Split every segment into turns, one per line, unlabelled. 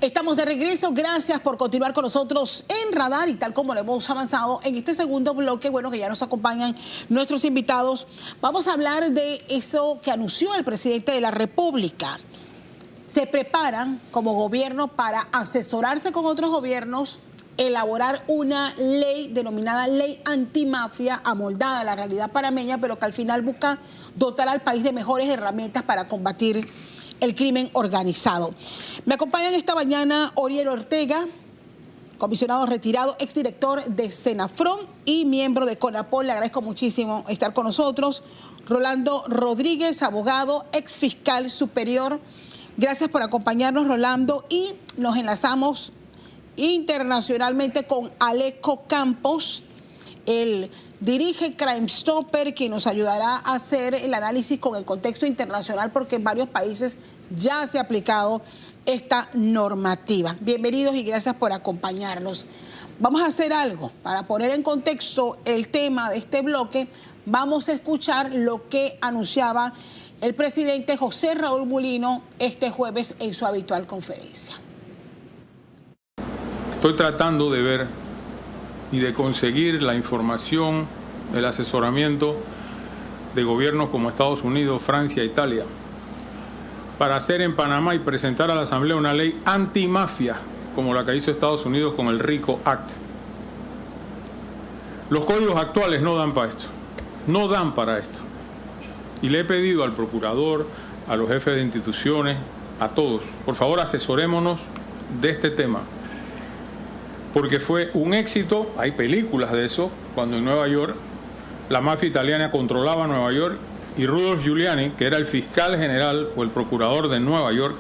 Estamos de regreso, gracias por continuar con nosotros en Radar y tal como lo hemos avanzado en este segundo bloque, bueno, que ya nos acompañan nuestros invitados, vamos a hablar de eso que anunció el presidente de la República. Se preparan como gobierno para asesorarse con otros gobiernos, elaborar una ley denominada Ley Antimafia, amoldada a la realidad panameña, pero que al final busca dotar al país de mejores herramientas para combatir el crimen organizado. Me acompañan esta mañana Oriel Ortega, comisionado retirado, exdirector de Senafron y miembro de CONAPOL. Le agradezco muchísimo estar con nosotros. Rolando Rodríguez, abogado, exfiscal superior. Gracias por acompañarnos, Rolando. Y nos enlazamos internacionalmente con Alejo Campos. Él dirige Crime Stopper, que nos ayudará a hacer el análisis con el contexto internacional, porque en varios países ya se ha aplicado esta normativa. Bienvenidos y gracias por acompañarnos. Vamos a hacer algo para poner en contexto el tema de este bloque. Vamos a escuchar lo que anunciaba el presidente José Raúl Mulino este jueves en su habitual conferencia.
Estoy tratando de ver y de conseguir la información, el asesoramiento de gobiernos como Estados Unidos, Francia, Italia, para hacer en Panamá y presentar a la Asamblea una ley antimafia, como la que hizo Estados Unidos con el RICO Act. Los códigos actuales no dan para esto, no dan para esto. Y le he pedido al procurador, a los jefes de instituciones, a todos, por favor asesorémonos de este tema, porque fue un éxito. Hay películas de eso, cuando en Nueva York la mafia italiana controlaba Nueva York y Rudolph Giuliani, que era el fiscal general o el procurador de Nueva York,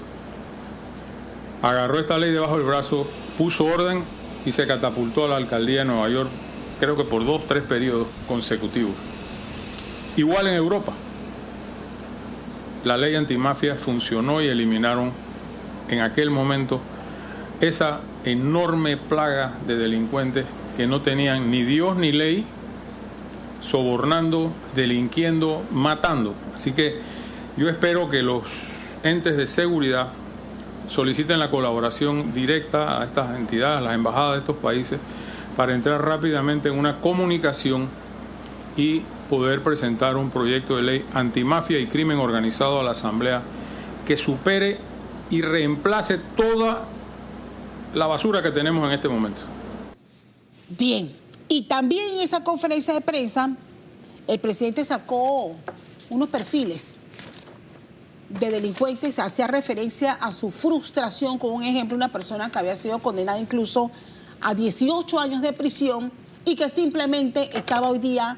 agarró esta ley debajo del brazo, puso orden y se catapultó a la alcaldía de Nueva York, creo que por 2 o 3 periodos consecutivos. Igual en Europa. La ley antimafia funcionó y eliminaron en aquel momento esa enorme plaga de delincuentes que no tenían ni Dios ni ley, sobornando, delinquiendo, matando. Así que yo espero que los entes de seguridad soliciten la colaboración directa a estas entidades, a las embajadas de estos países, para entrar rápidamente en una comunicación y poder presentar un proyecto de ley antimafia y crimen organizado a la Asamblea que supere y reemplace toda la basura que tenemos en este momento.
Bien, y también en esa conferencia de prensa, el presidente sacó unos perfiles de delincuentes, hacía referencia a su frustración con un ejemplo, una persona que había sido condenada incluso a 18 años de prisión y que simplemente estaba hoy día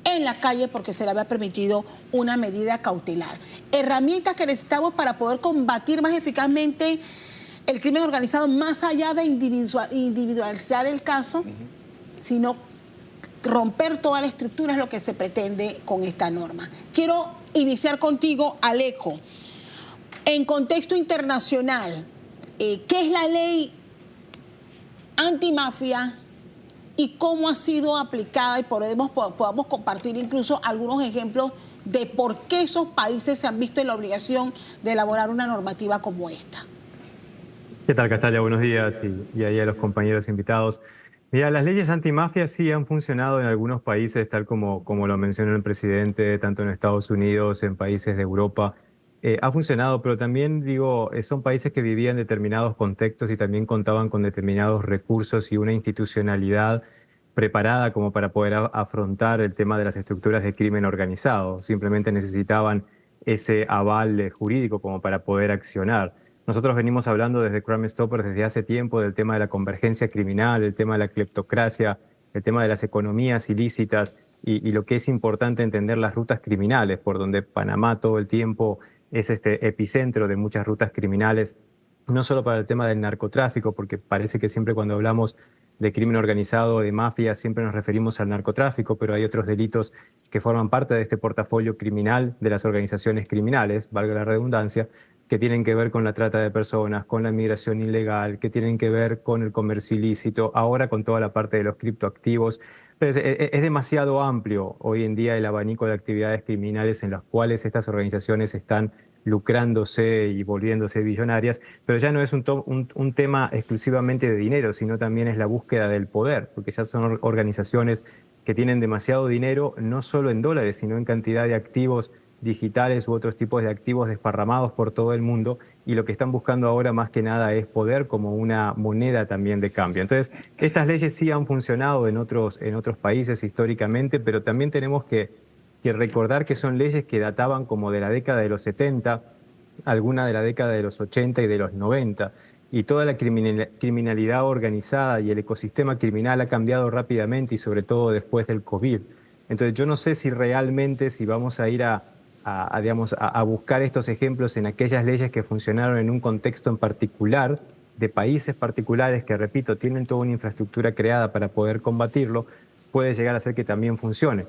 en la calle porque se le había permitido una medida cautelar. Herramientas que necesitamos para poder combatir más eficazmente el crimen organizado, más allá de individualizar el caso, sino romper toda la estructura, es lo que se pretende con esta norma. Quiero iniciar contigo, Alejo. En contexto internacional, ¿qué es la ley antimafia y cómo ha sido aplicada? Y podamos compartir incluso algunos ejemplos de por qué esos países se han visto en la obligación de elaborar una normativa como esta.
¿Qué tal, Castalia? Buenos días y ahí a los compañeros invitados. Mira, las leyes antimafia sí han funcionado en algunos países, tal como lo mencionó el presidente, tanto en Estados Unidos, en países de Europa. Ha funcionado, pero también, digo, son países que vivían determinados contextos y también contaban con determinados recursos y una institucionalidad preparada como para poder afrontar el tema de las estructuras de crimen organizado. Simplemente necesitaban ese aval jurídico como para poder accionar. Nosotros venimos hablando desde Crime Stopper desde hace tiempo del tema de la convergencia criminal, el tema de la cleptocracia, el tema de las economías ilícitas y lo que es importante entender las rutas criminales, por donde Panamá todo el tiempo es este epicentro de muchas rutas criminales, no solo para el tema del narcotráfico, porque parece que siempre cuando hablamos de crimen organizado, de mafia, siempre nos referimos al narcotráfico, pero hay otros delitos que forman parte de este portafolio criminal de las organizaciones criminales, valga la redundancia, que tienen que ver con la trata de personas, con la migración ilegal, que tienen que ver con el comercio ilícito, ahora con toda la parte de los criptoactivos. Es demasiado amplio hoy en día el abanico de actividades criminales en las cuales estas organizaciones están lucrándose y volviéndose billonarias, pero ya no es un tema exclusivamente de dinero, sino también es la búsqueda del poder, porque ya son organizaciones que tienen demasiado dinero, no solo en dólares, sino en cantidad de activos digitales u otros tipos de activos desparramados por todo el mundo, y lo que están buscando ahora más que nada es poder como una moneda también de cambio. Entonces, estas leyes sí han funcionado en otros países históricamente, pero también tenemos que recordar que son leyes que databan como de la década de los 70, alguna de la década de los 80 y de los 90, y toda la criminalidad organizada y el ecosistema criminal ha cambiado rápidamente, y sobre todo después del COVID. Entonces yo no sé si realmente, si vamos a ir a buscar estos ejemplos en aquellas leyes que funcionaron en un contexto en particular, de países particulares que, repito, tienen toda una infraestructura creada para poder combatirlo, puede llegar a ser que también funcione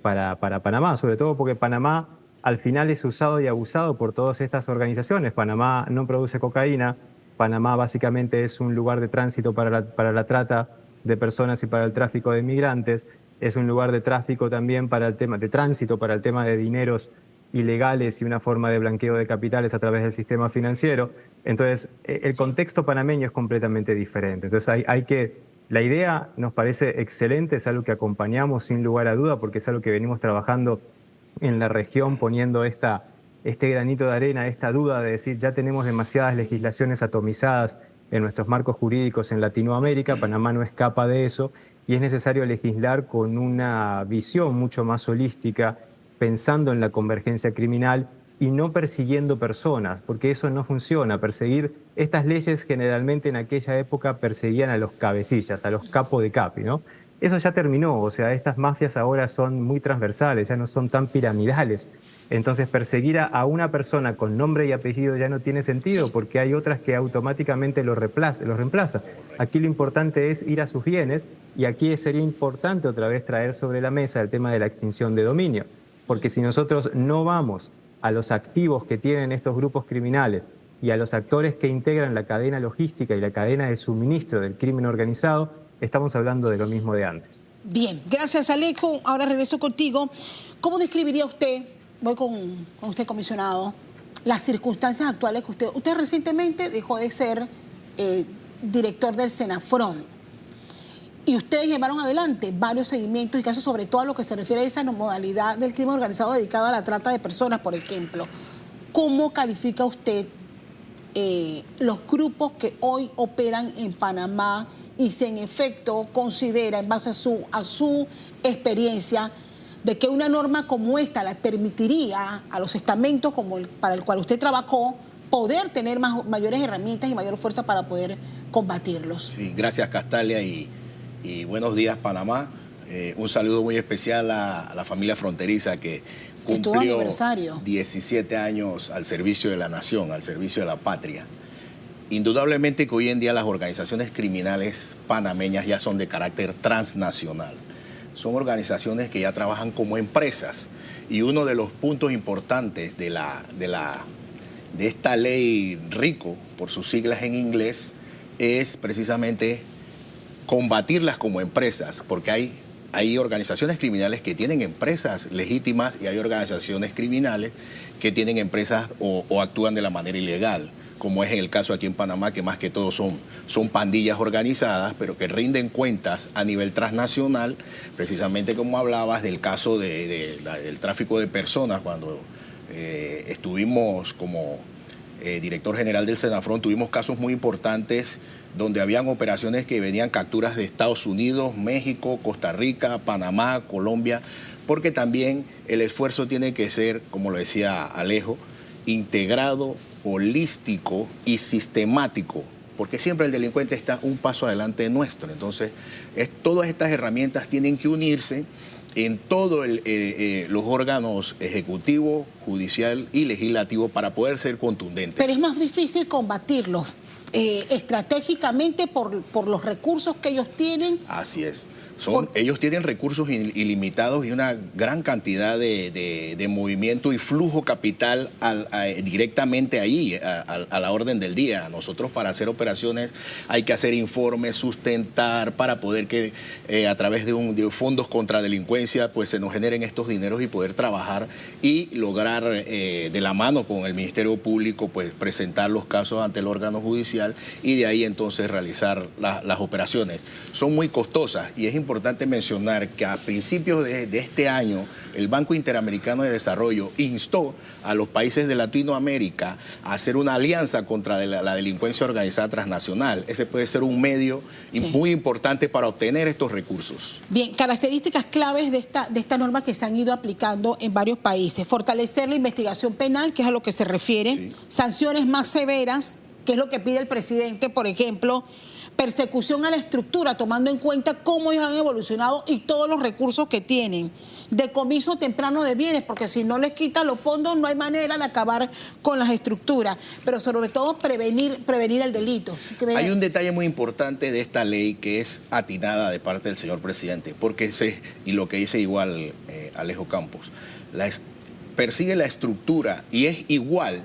para Panamá, sobre todo porque Panamá al final es usado y abusado por todas estas organizaciones. Panamá no produce cocaína, Panamá básicamente es un lugar de tránsito para la trata de personas y para el tráfico de migrantes, es un lugar de tráfico también para el tema de tránsito, para el tema de dineros ilegales y una forma de blanqueo de capitales a través del sistema financiero. Entonces, el contexto panameño es completamente diferente. Entonces, la idea nos parece excelente, es algo que acompañamos sin lugar a duda, porque es algo que venimos trabajando en la región, poniendo este granito de arena, esta duda de decir, ya tenemos demasiadas legislaciones atomizadas en nuestros marcos jurídicos en Latinoamérica, Panamá no escapa de eso, y es necesario legislar con una visión mucho más holística, pensando en la convergencia criminal y no persiguiendo personas, porque eso no funciona. Estas leyes generalmente en aquella época perseguían a los cabecillas, a los capo de capi, ¿no? Eso ya terminó, o sea, estas mafias ahora son muy transversales, ya no son tan piramidales. Entonces perseguir a una persona con nombre y apellido ya no tiene sentido, porque hay otras que automáticamente los reemplazan. Aquí lo importante es ir a sus bienes, y aquí sería importante otra vez traer sobre la mesa el tema de la extinción de dominio, porque si nosotros no vamos a los activos que tienen estos grupos criminales y a los actores que integran la cadena logística y la cadena de suministro del crimen organizado, estamos hablando de lo mismo de antes.
Bien, gracias Alejo. Ahora regreso contigo. ¿Cómo describiría usted, voy con usted comisionado, las circunstancias actuales que usted recientemente dejó de ser director del Senafrón? Y ustedes llevaron adelante varios seguimientos y casos, sobre todo a lo que se refiere a esa modalidad del crimen organizado dedicado a la trata de personas, por ejemplo. ¿Cómo califica usted los grupos que hoy operan en Panamá y si en efecto considera, en base a su experiencia, de que una norma como esta la permitiría a los estamentos para el cual usted trabajó poder tener mayores herramientas y mayor fuerza para poder combatirlos?
Sí, gracias Castalia y buenos días Panamá. Un saludo muy especial a la familia fronteriza que cumplió 17 años al servicio de la nación, al servicio de la patria. Indudablemente que hoy en día las organizaciones criminales panameñas ya son de carácter transnacional. Son organizaciones que ya trabajan como empresas, y uno de los puntos importantes de esta ley RICO, por sus siglas en inglés, es precisamente combatirlas como empresas, porque hay organizaciones criminales que tienen empresas legítimas y hay organizaciones criminales que tienen empresas o actúan de la manera ilegal, como es el caso aquí en Panamá, que más que todo son pandillas organizadas, pero que rinden cuentas a nivel transnacional, precisamente como hablabas del caso del tráfico de personas. Cuando estuvimos como director general del Senafrón, tuvimos casos muy importantes donde habían operaciones que venían capturas de Estados Unidos, México, Costa Rica, Panamá, Colombia, porque también el esfuerzo tiene que ser, como lo decía Alejo, integrado, holístico y sistemático, porque siempre el delincuente está un paso adelante nuestro. Entonces, todas estas herramientas tienen que unirse en todos los órganos ejecutivo, judicial y legislativo para poder ser contundentes.
Pero es más difícil combatirlos estratégicamente por los recursos que ellos tienen.
Así es. Ellos tienen recursos ilimitados y una gran cantidad de movimiento y flujo capital directamente ahí, a la orden del día. Nosotros, para hacer operaciones hay que hacer informes, sustentar, para poder que a través de fondos contra delincuencia pues se nos generen estos dineros y poder trabajar y lograr de la mano con el Ministerio Público pues presentar los casos ante el órgano judicial y de ahí entonces realizar las operaciones. Son muy costosas y es importante mencionar que a principios de este año el Banco Interamericano de Desarrollo instó a los países de Latinoamérica a hacer una alianza contra la delincuencia organizada transnacional. Ese puede ser un medio muy importante para obtener estos recursos.
Bien, características claves de esta norma que se han ido aplicando en varios países. Fortalecer la investigación penal, que es a lo que se refiere. Sanciones más severas, que es lo que pide el presidente, por ejemplo. Persecución a la estructura, tomando en cuenta cómo ellos han evolucionado y todos los recursos que tienen. Decomiso temprano de bienes, porque si no les quitan los fondos no hay manera de acabar con las estructuras. Pero sobre todo prevenir el delito.
Hay un detalle muy importante de esta ley que es atinada de parte del señor presidente, porque y lo que dice igual Alejo Campos, persigue la estructura y es igual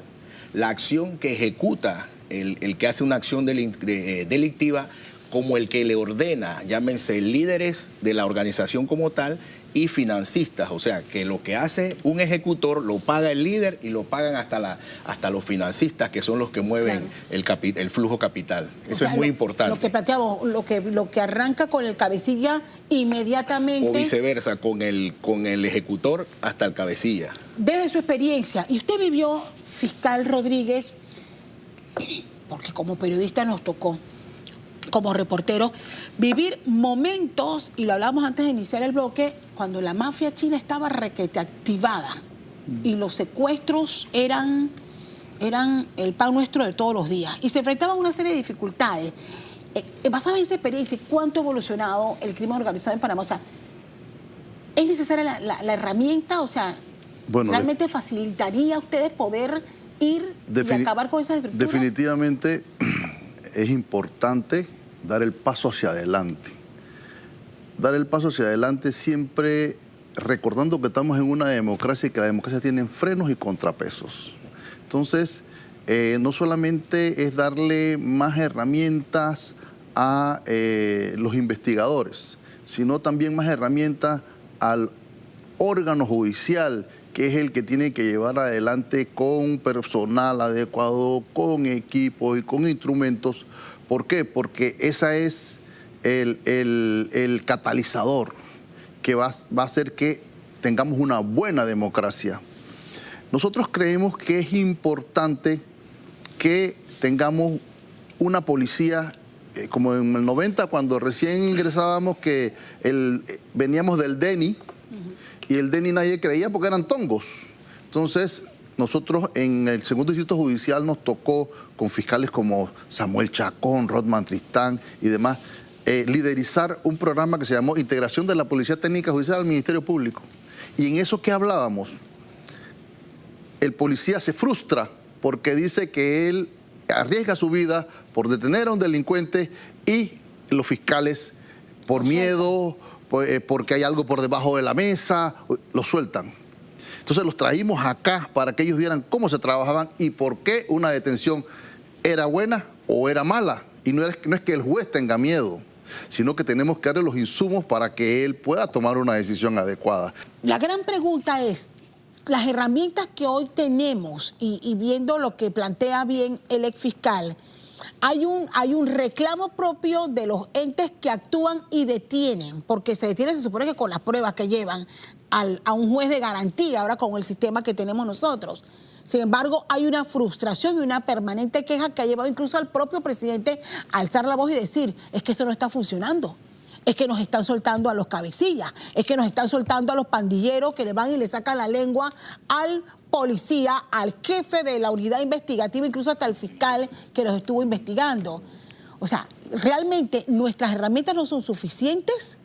la acción que ejecuta el que hace una acción delictiva como el que le ordena, llámense líderes de la organización como tal y financistas, o sea, que lo que hace un ejecutor lo paga el líder y lo pagan hasta los financistas, que son los que mueven el flujo capital. Eso es muy importante.
Lo que planteamos, lo que arranca con el cabecilla inmediatamente.
O viceversa, con el ejecutor hasta el cabecilla.
Desde su experiencia, y usted vivió, fiscal Rodríguez, porque como periodista nos tocó, como reportero, vivir momentos, y lo hablamos antes de iniciar el bloque, cuando la mafia china estaba requete activada y los secuestros eran el pan nuestro de todos los días y se enfrentaban a una serie de dificultades. Basado en esa experiencia, ¿cuánto ha evolucionado el crimen organizado en Panamá? O sea, ¿es necesaria la herramienta? O sea, ¿realmente facilitaría a ustedes poder ir y acabar con esas estructuras?
Definitivamente es importante dar el paso hacia adelante. Dar el paso hacia adelante siempre recordando que estamos en una democracia y que la democracia tiene frenos y contrapesos. Entonces, no solamente es darle más herramientas a los investigadores, sino también más herramientas al órgano judicial, que es el que tiene que llevar adelante con personal adecuado, con equipos y con instrumentos. ¿Por qué? Porque ese es el catalizador que va a hacer que tengamos una buena democracia. Nosotros creemos que es importante que tengamos una policía, como en el 90, cuando recién ingresábamos, que veníamos del DENI, y el DENI nadie creía porque eran tongos. Entonces, nosotros en el segundo distrito judicial nos tocó con fiscales como Samuel Chacón, Rodman Tristán y demás, liderizar un programa que se llamó Integración de la Policía Técnica Judicial al Ministerio Público. Y en eso que hablábamos, el policía se frustra porque dice que él arriesga su vida por detener a un delincuente y los fiscales, por miedo, porque hay algo por debajo de la mesa, lo sueltan. Entonces los traímos acá para que ellos vieran cómo se trabajaban y por qué una detención era buena o era mala. Y no es que el juez tenga miedo, sino que tenemos que darle los insumos para que él pueda tomar una decisión adecuada.
La gran pregunta es, las herramientas que hoy tenemos, y viendo lo que plantea bien el ex fiscal, hay un reclamo propio de los entes que actúan y detienen, porque se detienen, se supone que con las pruebas que llevan a un juez de garantía, ahora con el sistema que tenemos nosotros. Sin embargo, hay una frustración y una permanente queja que ha llevado incluso al propio presidente a alzar la voz y decir, es que esto no está funcionando. Es que nos están soltando a los cabecillas, es que nos están soltando a los pandilleros que le van y le sacan la lengua al policía, al jefe de la unidad investigativa, incluso hasta el fiscal que los estuvo investigando. O sea, ¿realmente nuestras herramientas no son suficientes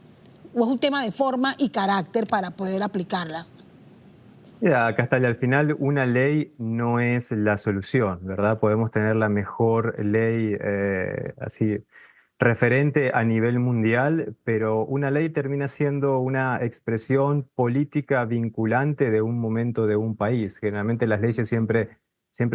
o es un tema de forma y carácter para poder aplicarlas?
Mira, Castalia, al final una ley no es la solución, ¿verdad? Podemos tener la mejor ley así referente a nivel mundial, pero una ley termina siendo una expresión política vinculante de un momento de un país. Generalmente las leyes siempre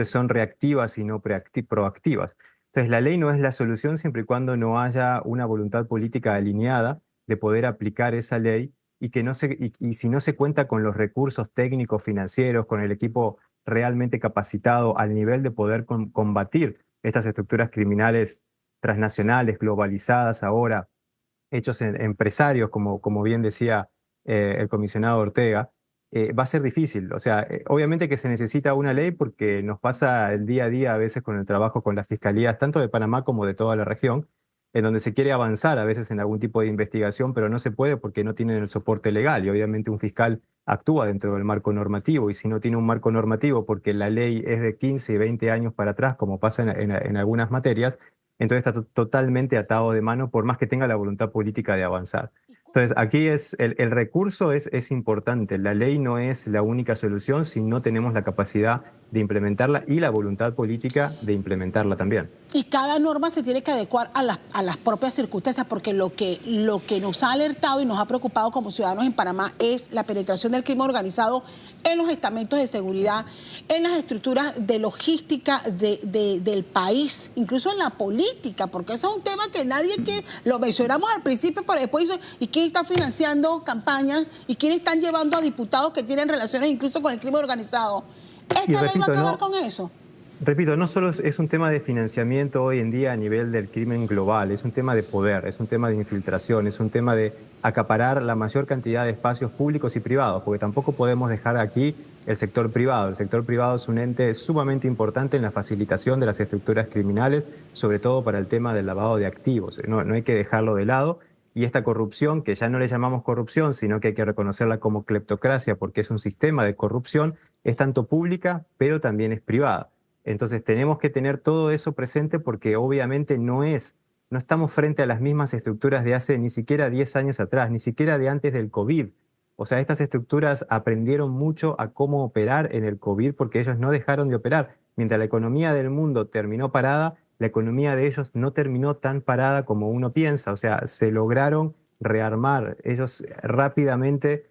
son reactivas y no proactivas. Entonces la ley no es la solución siempre y cuando no haya una voluntad política alineada de poder aplicar esa ley y que y si no se cuenta con los recursos técnicos, financieros, con el equipo realmente capacitado al nivel de poder combatir estas estructuras criminales transnacionales, globalizadas ahora, hechos en empresarios, como bien decía el comisionado Ortega, va a ser difícil. O sea, obviamente que se necesita una ley porque nos pasa el día a día a veces con el trabajo con las fiscalías, tanto de Panamá como de toda la región, en donde se quiere avanzar a veces en algún tipo de investigación, pero no se puede porque no tienen el soporte legal y obviamente un fiscal actúa dentro del marco normativo y si no tiene un marco normativo porque la ley es de 15 y 20 años para atrás, como pasa en algunas materias, entonces está totalmente atado de mano por más que tenga la voluntad política de avanzar. Entonces aquí el recurso es importante, la ley no es la única solución si no tenemos la capacidad de implementarla y la voluntad política de implementarla también.
Y cada norma se tiene que adecuar a las propias circunstancias, porque lo que nos ha alertado y nos ha preocupado como ciudadanos en Panamá es la penetración del crimen organizado en los estamentos de seguridad, en las estructuras de logística del país, incluso en la política, porque eso es un tema que nadie quiere, lo mencionamos al principio, pero después dice, ¿y quién está financiando campañas? ¿Y quién están llevando a diputados que tienen relaciones incluso con el crimen organizado? ¿Esta ley va a acabar con eso?
Repito, no solo es un tema de financiamiento hoy en día a nivel del crimen global, es un tema de poder, es un tema de infiltración, es un tema de acaparar la mayor cantidad de espacios públicos y privados, porque tampoco podemos dejar aquí el sector privado. El sector privado es un ente sumamente importante en la facilitación de las estructuras criminales, sobre todo para el tema del lavado de activos. No hay que dejarlo de lado. Y esta corrupción, que ya no le llamamos corrupción, sino que hay que reconocerla como cleptocracia, porque es un sistema de corrupción, es tanto pública, pero también es privada. Entonces tenemos que tener todo eso presente porque obviamente no estamos frente a las mismas estructuras de hace ni siquiera 10 años atrás, ni siquiera de antes del COVID. O sea, estas estructuras aprendieron mucho a cómo operar en el COVID porque ellos no dejaron de operar. Mientras la economía del mundo terminó parada, la economía de ellos no terminó tan parada como uno piensa. O sea, se lograron rearmar. Ellos rápidamente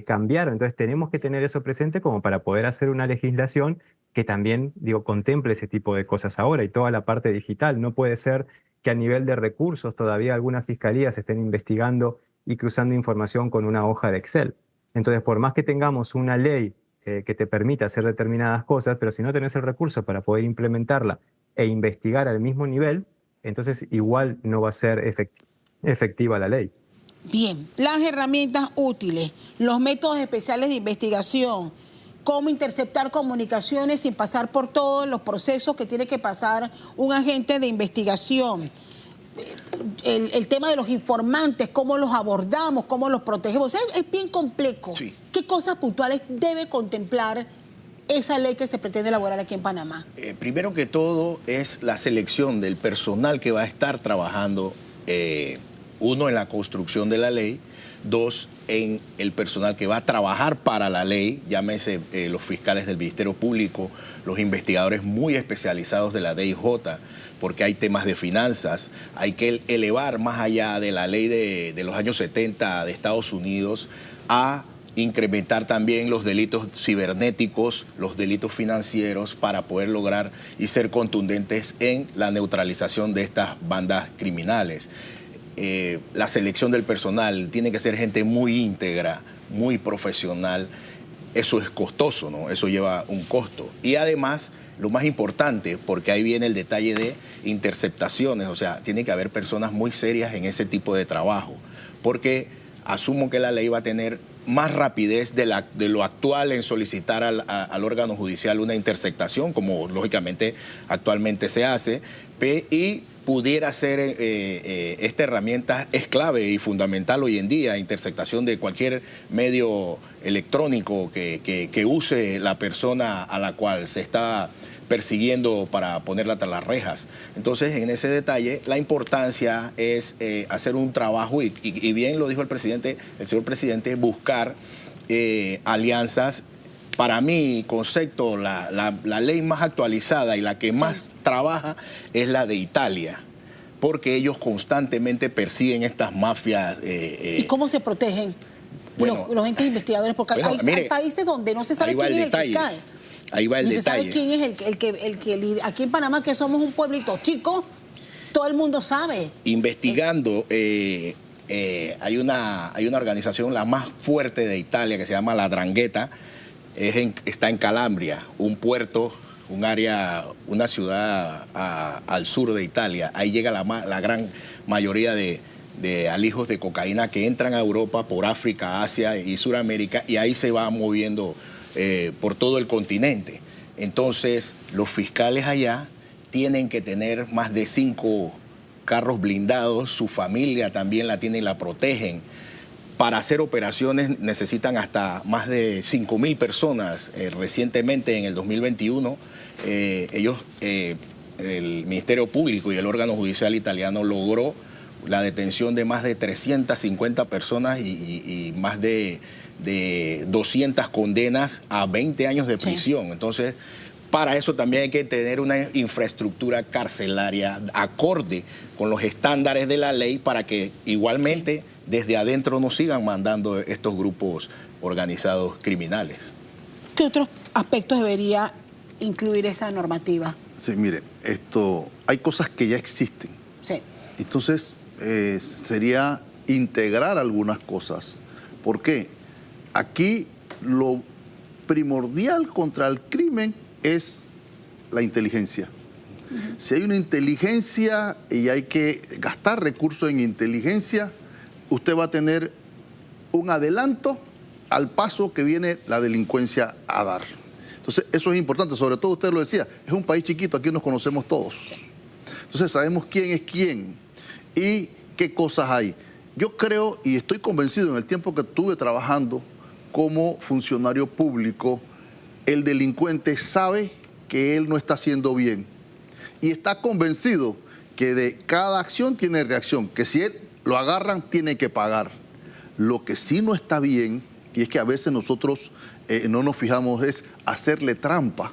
cambiaron. Entonces tenemos que tener eso presente como para poder hacer una legislación que también, contemple ese tipo de cosas ahora y toda la parte digital. No puede ser que a nivel de recursos todavía algunas fiscalías estén investigando y cruzando información con una hoja de Excel. Entonces, por más que tengamos una ley que te permita hacer determinadas cosas, pero si no tenés el recurso para poder implementarla e investigar al mismo nivel, entonces igual no va a ser efectiva la ley.
Bien, las herramientas útiles, los métodos especiales de investigación, cómo interceptar comunicaciones sin pasar por todos los procesos que tiene que pasar un agente de investigación. El tema de los informantes, cómo los abordamos, cómo los protegemos. O sea, es bien complejo. Sí. ¿Qué cosas puntuales debe contemplar esa ley que se pretende elaborar aquí en Panamá?
Primero que todo es la selección del personal que va a estar trabajando, uno, en la construcción de la ley, dos, en el personal que va a trabajar para la ley, llámese los fiscales del Ministerio Público, los investigadores muy especializados de la DIJ, porque hay temas de finanzas, hay que elevar más allá de la ley de los años 70 de Estados Unidos a incrementar también los delitos cibernéticos, los delitos financieros, para poder lograr y ser contundentes en la neutralización de estas bandas criminales. La selección del personal tiene que ser gente muy íntegra, muy profesional. Eso es costoso, ¿no? Eso lleva un costo. Y además, lo más importante, porque ahí viene el detalle de interceptaciones, o sea, tiene que haber personas muy serias en ese tipo de trabajo, porque asumo que la ley va a tener más rapidez de lo actual en solicitar al órgano judicial una interceptación, como lógicamente actualmente se hace, y pudiera ser, esta herramienta es clave y fundamental hoy en día, interceptación de cualquier medio electrónico que use la persona a la cual se está persiguiendo para ponerla tras las rejas. Entonces, en ese detalle, la importancia es hacer un trabajo y bien lo dijo el señor presidente, buscar alianzas. Para mi concepto, la ley más actualizada y la que más trabaja es la de Italia, porque ellos constantemente persiguen estas mafias.
¿Y cómo se protegen los entes investigadores? Porque hay países donde no se sabe quién es el fiscal.
Ahí va el detalle.
No se sabe quién es el que aquí en Panamá, que somos un pueblito chico, todo el mundo sabe.
Investigando, hay una organización, la más fuerte de Italia, que se llama La 'Ndrangheta, está en Calabria, un puerto, un área, una ciudad al sur de Italia. Ahí llega la gran mayoría de alijos de cocaína que entran a Europa por África, Asia y Sudamérica, y ahí se va moviendo por todo el continente. Entonces, los fiscales allá tienen que tener más de 5 carros blindados, su familia también la tiene y la protegen. Para hacer operaciones necesitan hasta más de 5.000 personas. Recientemente, en el 2021, el Ministerio Público y el órgano judicial italiano logró la detención de más de 350 personas y más de 200 condenas a 20 años de prisión. Sí. Entonces, para eso también hay que tener una infraestructura carcelaria acorde con los estándares de la ley para que igualmente desde adentro nos sigan mandando estos grupos organizados criminales.
¿Qué otros aspectos debería incluir esa normativa?
Sí, mire, hay cosas que ya existen.
Sí.
Entonces, sería integrar algunas cosas. ¿Por qué? Aquí lo primordial contra el crimen es la inteligencia. Si hay una inteligencia y hay que gastar recursos en inteligencia, usted va a tener un adelanto al paso que viene la delincuencia a dar. Entonces, eso es importante, sobre todo usted lo decía, es un país chiquito, aquí nos conocemos todos. Entonces, sabemos quién es quién y qué cosas hay. Yo creo y estoy convencido en el tiempo que estuve trabajando como funcionario público, el delincuente sabe que él no está haciendo bien y está convencido que de cada acción tiene reacción, que si él lo agarran tiene que pagar. Lo que sí no está bien, y es que a veces nosotros no nos fijamos, es hacerle trampas,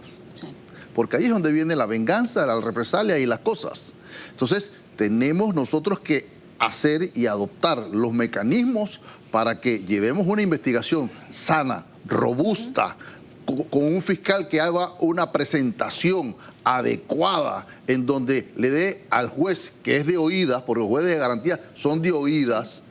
porque ahí es donde viene la venganza, la represalia y las cosas. Entonces tenemos nosotros que hacer y adoptar los mecanismos para que llevemos una investigación sana, robusta, con un fiscal que haga una presentación adecuada en donde le dé al juez, que es de oídas, porque los jueces de garantía son de oídas,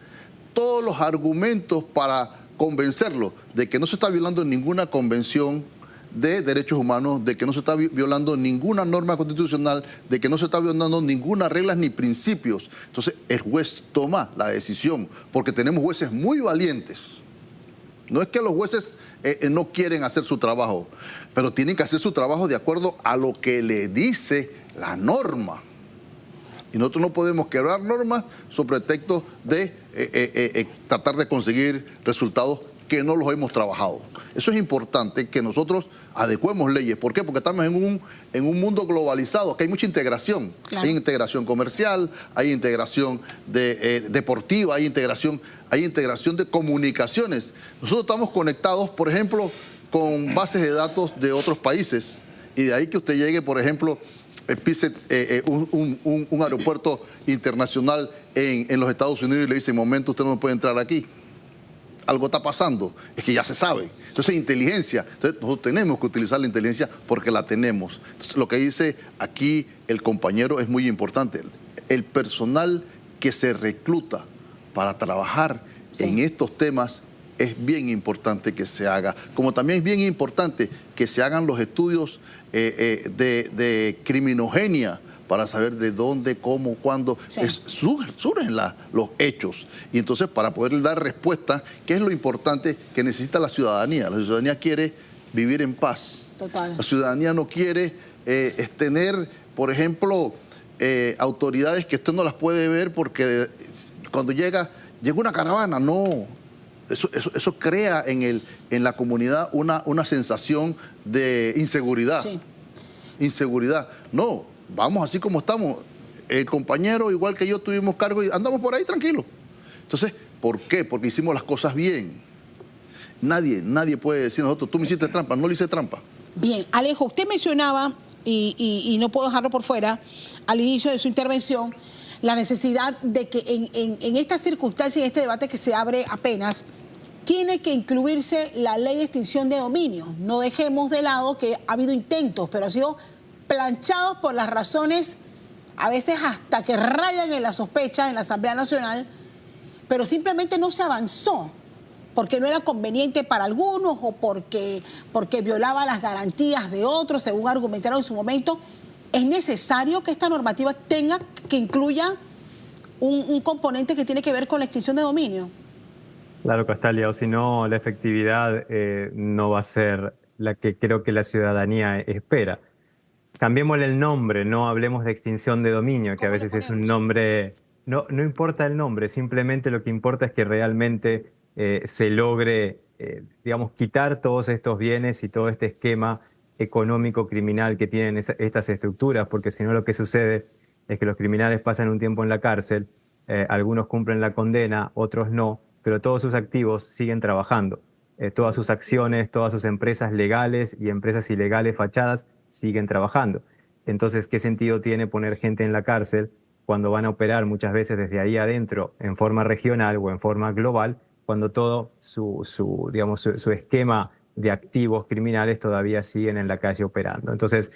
todos los argumentos para convencerlo de que no se está violando ninguna convención de derechos humanos, de que no se está violando ninguna norma constitucional, de que no se está violando ninguna regla ni principios. Entonces el juez toma la decisión, porque tenemos jueces muy valientes. No es que los jueces no quieren hacer su trabajo, pero tienen que hacer su trabajo de acuerdo a lo que le dice la norma. Y nosotros no podemos quebrar normas sobre pretexto de tratar de conseguir resultados que no los hemos trabajado. Eso es importante, que nosotros adecuemos leyes. ¿Por qué? Porque estamos en un mundo globalizado, que hay mucha integración. Claro. Hay integración comercial, hay integración deportiva, hay integración de comunicaciones. Nosotros estamos conectados, por ejemplo, con bases de datos de otros países. Y de ahí que usted llegue, por ejemplo, pise un aeropuerto internacional en los Estados Unidos y le dice, en momento usted no puede entrar aquí. Algo está pasando, es que ya se sabe. Entonces, inteligencia. Entonces, nosotros tenemos que utilizar la inteligencia porque la tenemos. Entonces, lo que dice aquí el compañero es muy importante. El personal que se recluta para trabajar en estos temas es bien importante que se haga. Como también es bien importante que se hagan los estudios de criminogenia para saber de dónde, cómo, cuándo surgen los hechos. Y entonces, para poder dar respuesta, ¿qué es lo importante que necesita la ciudadanía? La ciudadanía quiere vivir en paz.
Total.
La ciudadanía no quiere tener, por ejemplo, autoridades que usted no las puede ver porque cuando llega una caravana, no. Eso crea en la comunidad una sensación de inseguridad. Sí. Inseguridad. No. Vamos así como estamos. El compañero, igual que yo, tuvimos cargo y andamos por ahí tranquilos. Entonces, ¿por qué? Porque hicimos las cosas bien. Nadie puede decir a nosotros, tú me hiciste trampa. No le hice trampa.
Bien, Alejo, usted mencionaba, y no puedo dejarlo por fuera, al inicio de su intervención, la necesidad de que en esta circunstancia, en este debate que se abre apenas, tiene que incluirse la ley de extinción de dominio. No dejemos de lado que ha habido intentos, pero ha sido planchados por las razones, a veces hasta que rayan en la sospecha en la Asamblea Nacional, pero simplemente no se avanzó, porque no era conveniente para algunos o porque violaba las garantías de otros, según argumentaron en su momento. Es necesario que esta normativa que incluya un componente que tiene que ver con la extinción de dominio.
Claro, Castalia, o si no, la efectividad no va a ser la que creo que la ciudadanía espera. Cambiémosle el nombre, no hablemos de extinción de dominio, que a veces es un nombre... No importa el nombre, simplemente lo que importa es que realmente se logre, digamos, quitar todos estos bienes y todo este esquema económico criminal que tienen estas estructuras, porque si no lo que sucede es que los criminales pasan un tiempo en la cárcel, algunos cumplen la condena, otros no, pero todos sus activos siguen trabajando. Todas sus acciones, todas sus empresas legales y empresas ilegales fachadas siguen trabajando. Entonces, ¿qué sentido tiene poner gente en la cárcel cuando van a operar muchas veces desde ahí adentro en forma regional o en forma global, cuando todo su esquema de activos criminales todavía siguen en la calle operando? Entonces,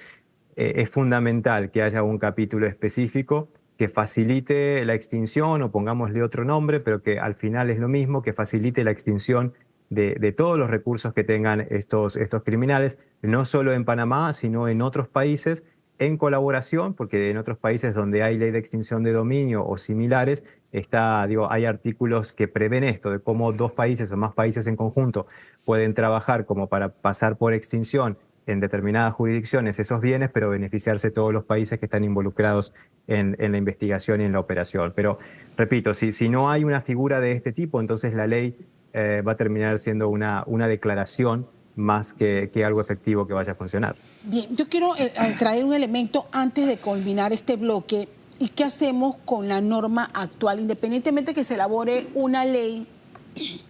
es fundamental que haya un capítulo específico que facilite la extinción, o pongámosle otro nombre, pero que al final es lo mismo, que facilite la extinción de todos los recursos que tengan estos criminales, no solo en Panamá, sino en otros países, en colaboración, porque en otros países donde hay ley de extinción de dominio o similares, hay artículos que prevén esto, de cómo dos países o más países en conjunto pueden trabajar como para pasar por extinción en determinadas jurisdicciones esos bienes, pero beneficiarse todos los países que están involucrados en la investigación y en la operación. Pero, repito, si no hay una figura de este tipo, entonces la ley va a terminar siendo una declaración más que algo efectivo que vaya a funcionar.
Bien, yo quiero traer un elemento antes de culminar este bloque. ¿Y qué hacemos con la norma actual? Independientemente que se elabore una ley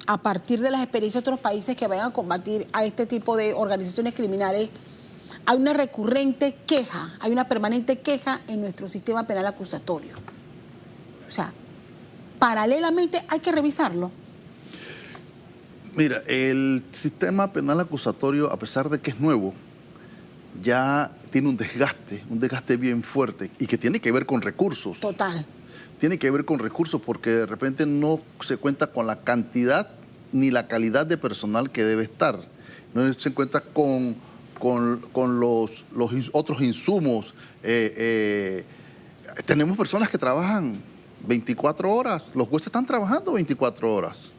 a partir de las experiencias de otros países que vayan a combatir a este tipo de organizaciones criminales, hay una recurrente queja, hay una permanente queja en nuestro sistema penal acusatorio. O sea, paralelamente hay que revisarlo.
Mira, el sistema penal acusatorio, a pesar de que es nuevo, ya tiene un desgaste bien fuerte y que tiene que ver con recursos.
Total.
Tiene que ver con recursos porque de repente no se cuenta con la cantidad ni la calidad de personal que debe estar. No se cuenta con los otros insumos. Tenemos personas que trabajan 24 horas, los jueces están trabajando 24 horas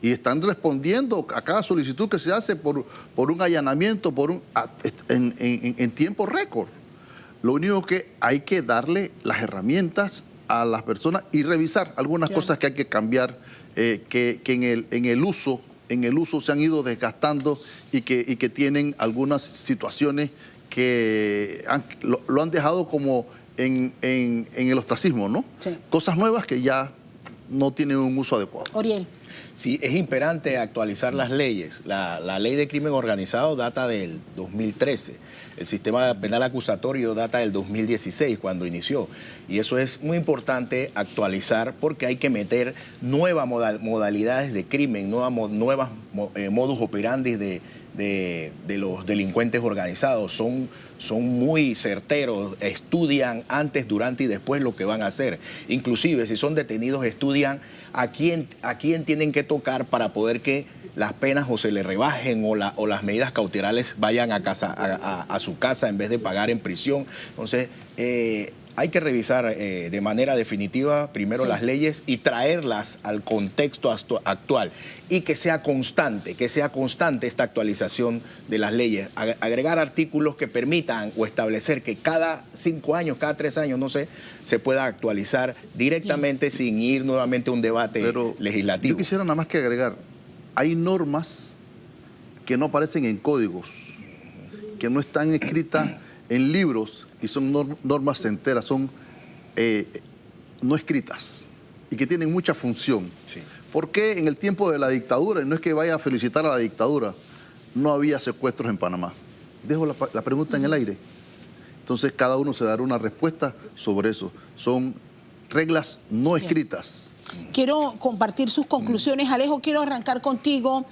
y están respondiendo a cada solicitud que se hace por un allanamiento en tiempo récord. Lo único que hay que darle las herramientas a las personas y revisar algunas cosas que hay que cambiar, que en el uso se han ido desgastando y que tienen algunas situaciones que lo han dejado como en el ostracismo, ¿no? Sí. Cosas nuevas que ya no tienen un uso adecuado.
Oriel.
Sí, es imperante actualizar las leyes. La ley de crimen organizado data del 2013. El sistema penal acusatorio data del 2016, cuando inició. Y eso es muy importante actualizar porque hay que meter nuevas modalidades de crimen, nuevas modus operandi de los delincuentes organizados. Son muy certeros, estudian antes, durante y después lo que van a hacer. Inclusive, si son detenidos, estudian a quién tienen que tocar para poder que las penas o se le rebajen o las medidas cautelares vayan a su casa en vez de pagar en prisión. Entonces, hay que revisar de manera definitiva primero las leyes y traerlas al contexto actual y que sea constante esta actualización de las leyes. Agregar artículos que permitan o establecer que cada 5 años, cada 3 años, no sé, se pueda actualizar directamente sin ir nuevamente a un debate legislativo.
Yo quisiera nada más que agregar, hay normas que no aparecen en códigos, que no están escritas en libros y son normas enteras, son no escritas y que tienen mucha función. Sí. ¿Por qué en el tiempo de la dictadura, y no es que vaya a felicitar a la dictadura, no había secuestros en Panamá? Dejo la pregunta en el aire. Entonces cada uno se dará una respuesta sobre eso. Son reglas no escritas.
Quiero compartir sus conclusiones. Alejo, quiero arrancar contigo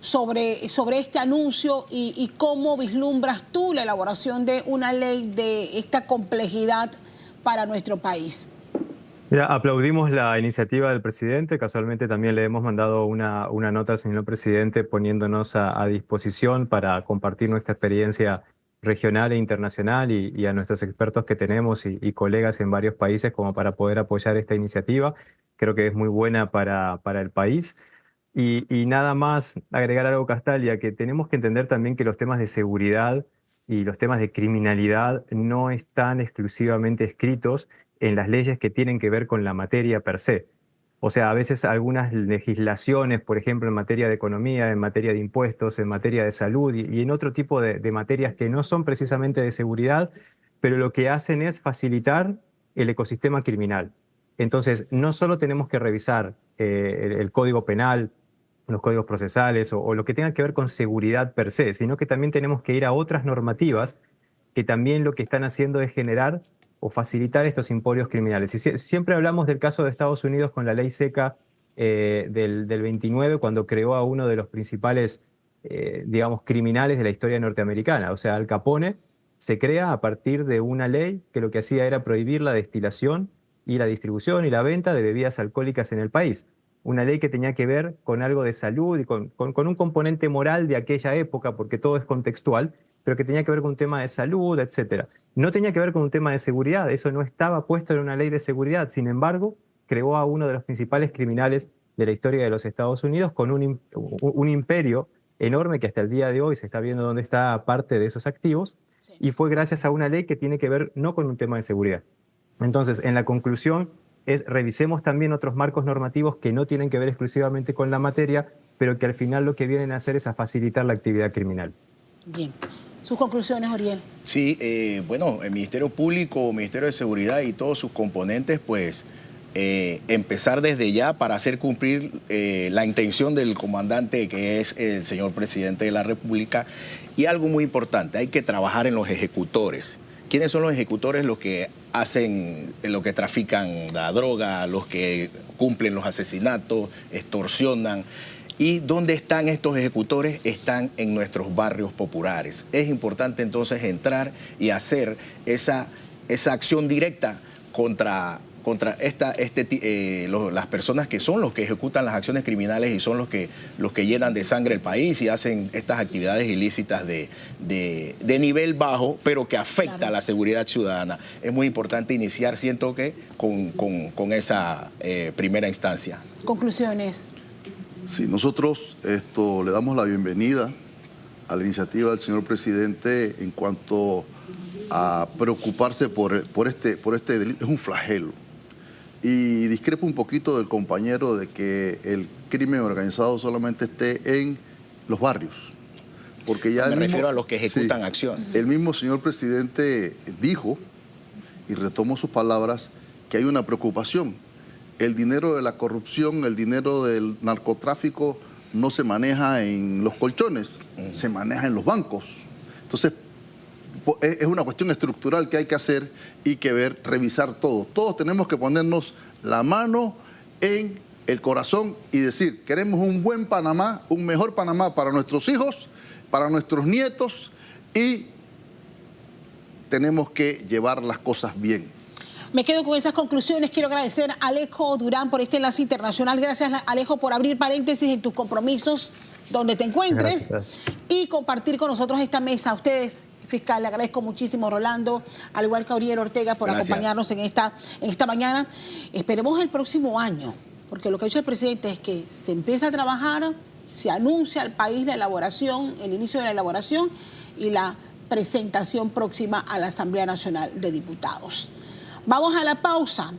sobre este anuncio y cómo vislumbras tú la elaboración de una ley de esta complejidad para nuestro país.
Mira, aplaudimos la iniciativa del presidente. Casualmente también le hemos mandado una nota al señor presidente poniéndonos a disposición para compartir nuestra experiencia regional e internacional y a nuestros expertos que tenemos y colegas en varios países como para poder apoyar esta iniciativa. Creo que es muy buena para el país. Y nada más agregar algo, Castalia, que tenemos que entender también que los temas de seguridad y los temas de criminalidad no están exclusivamente escritos en las leyes que tienen que ver con la materia per se. O sea, a veces algunas legislaciones, por ejemplo, en materia de economía, en materia de impuestos, en materia de salud y en otro tipo de materias que no son precisamente de seguridad, pero lo que hacen es facilitar el ecosistema criminal. Entonces, no solo tenemos que revisar el Código Penal, los códigos procesales o lo que tenga que ver con seguridad per se, sino que también tenemos que ir a otras normativas que también lo que están haciendo es generar o facilitar estos emporios criminales. Y siempre hablamos del caso de Estados Unidos con la ley seca del 29, cuando creó a uno de los principales, digamos, criminales de la historia norteamericana. O sea, Al Capone se crea a partir de una ley que lo que hacía era prohibir la destilación y la distribución y la venta de bebidas alcohólicas en el país. Una ley que tenía que ver con algo de salud y con un componente moral de aquella época, porque todo es contextual, pero que tenía que ver con un tema de salud, etc. No tenía que ver con un tema de seguridad, eso no estaba puesto en una ley de seguridad. Sin embargo, creó a uno de los principales criminales de la historia de los Estados Unidos con un imperio enorme que hasta el día de hoy se está viendo dónde está parte de esos activos, sí. Y fue gracias a una ley que tiene que ver no con un tema de seguridad. Entonces, en la conclusión, revisemos también otros marcos normativos que no tienen que ver exclusivamente con la materia, pero que al final lo que vienen a hacer es a facilitar la actividad criminal.
Bien. ¿Sus conclusiones, Oriel?
Sí, bueno, el Ministerio Público, Ministerio de Seguridad y todos sus componentes, pues, empezar desde ya para hacer cumplir la intención del comandante, que es el señor presidente de la República. Y algo muy importante, hay que trabajar en los ejecutores. ¿Quiénes son los ejecutores? Los que hacen, los que trafican la droga, los que cumplen los asesinatos, extorsionan. ¿Y dónde están estos ejecutores? Están en nuestros barrios populares. Es importante entonces entrar y hacer esa acción directa contra las personas que son los que ejecutan las acciones criminales y son los que llenan de sangre el país y hacen estas actividades ilícitas de nivel bajo, pero que afecta a la seguridad ciudadana. Es muy importante iniciar, siento que, con esa primera instancia.
Conclusiones.
Sí, nosotros le damos la bienvenida a la iniciativa del señor presidente en cuanto a preocuparse por este delito. Es un flagelo. Y discrepo un poquito del compañero de que el crimen organizado solamente esté en los barrios. Porque ya
me refiero a los que ejecutan acciones.
El mismo señor presidente dijo, y retomo sus palabras, que hay una preocupación. El dinero de la corrupción, el dinero del narcotráfico no se maneja en los colchones, se maneja en los bancos. Entonces, es una cuestión estructural que hay que hacer y que ver, revisar todo. Todos tenemos que ponernos la mano en el corazón y decir, queremos un buen Panamá, un mejor Panamá para nuestros hijos, para nuestros nietos, y tenemos que llevar las cosas bien.
Me quedo con esas conclusiones. Quiero agradecer a Alejo Durán por este enlace internacional. Gracias, Alejo, por abrir paréntesis en tus compromisos donde te encuentres. Gracias. Y compartir con nosotros esta mesa. A ustedes, fiscal, le agradezco muchísimo, Rolando, al igual que a Oriel Ortega, por acompañarnos en esta mañana. Esperemos el próximo año, porque lo que ha dicho el presidente es que se empieza a trabajar, se anuncia al país la elaboración, el inicio de la elaboración y la presentación próxima a la Asamblea Nacional de Diputados. Vamos a la pausa.